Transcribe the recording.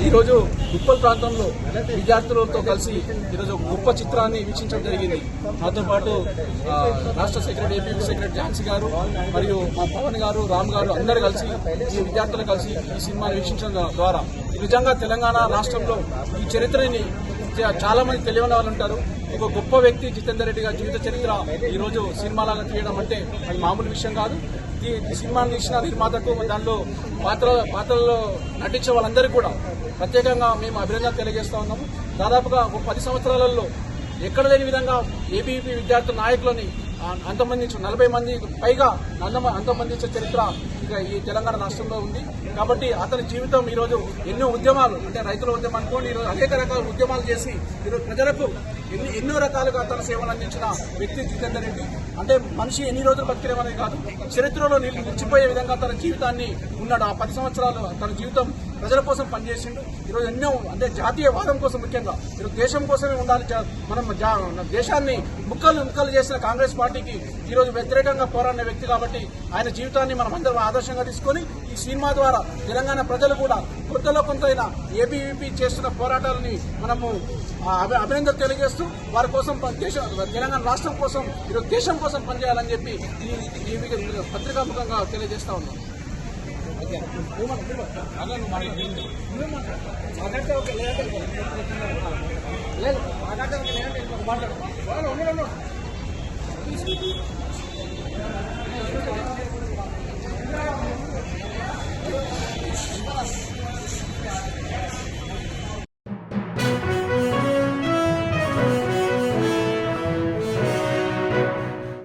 ఈరోజు ఉప్పల్ ప్రాంతంలో విద్యార్థులతో కలిసి ఈరోజు గొప్ప చిత్రాన్ని వీక్షించడం జరిగింది. నాతో పాటు రాష్ట్ర సెక్రటరీ ఏపీ సెక్రటరీ ఝాన్సీ గారు మరియు మా పవన్ గారు, రామ్ గారు అందరూ కలిసి ఈ విద్యార్థులు కలిసి ఈ సినిమాని వీక్షించడం ద్వారా నిజంగా తెలంగాణ రాష్ట్రంలో ఈ చరిత్రని చాలా మంది తెలియని వాళ్ళు ఉంటారు. ఒక గొప్ప వ్యక్తి జితేందర్ రెడ్డి గారి జీవిత చరిత్ర ఈ రోజు సినిమాలాగా తీయడం అంటే అది మామూలు విషయం కాదు. ఈ సినిమాని తీసిన నిర్మాతకు దానిలో పాత్రల్లో నటించే వాళ్ళందరికీ కూడా ప్రత్యేకంగా మేము అభినందనలు తెలియజేస్తా ఉన్నాము. దాదాపుగా ఒక 10 సంవత్సరాలలో ఎక్కడ లేని విధంగా ఏబీవీపీ విద్యార్థుల నాయకులని అంతమందించి 40 మంది పైగా అంతమందించే చరిత్ర ఇక ఈ తెలంగాణ రాష్ట్రంలో ఉంది. కాబట్టి అతని జీవితం ఈరోజు ఎన్నో ఉద్యమాలు అంటే రైతుల ఉద్యమం అనుకోండి, ఈరోజు అనేక రకాల ఉద్యమాలు చేసి ఈరోజు ప్రజలకు ఎన్నో రకాలుగా తన సేవలు అందించిన వ్యక్తి జితేందర్ రెడ్డి. అంటే మనిషి ఎన్ని రోజులు బతికేమనేది కాదు, చరిత్రలో నిలిచిపోయే విధంగా తన జీవితాన్ని ఉన్నాడు. ఆ 10 సంవత్సరాలు తన జీవితం ప్రజల కోసం పనిచేసిండు. ఈరోజు ఎన్నో అంటే జాతీయవాదం కోసం, ముఖ్యంగా ఈరోజు దేశం కోసమే ఉండాలి. మనం దేశాన్ని ముక్కలు చేసిన కాంగ్రెస్ పార్టీకి ఈరోజు వ్యతిరేకంగా పోరాడిన వ్యక్తి కాబట్టి ఆయన జీవితాన్ని మనం అందరం ఆదర్శంగా తీసుకొని ఈ సినిమా ద్వారా తెలంగాణ ప్రజలు కూడా కొంతలో కొంతైనా ఏబీవీపీ చేస్తున్న పోరాటాలని మనము అభినందనలు తెలియజేస్తూ వారి కోసం తెలంగాణ రాష్ట్రం కోసం ఈరోజు దేశం కోసం పనిచేయాలని చెప్పి ఈ పత్రికాముఖంగా తెలియజేస్తా ఉన్నాం. మాట్లాడు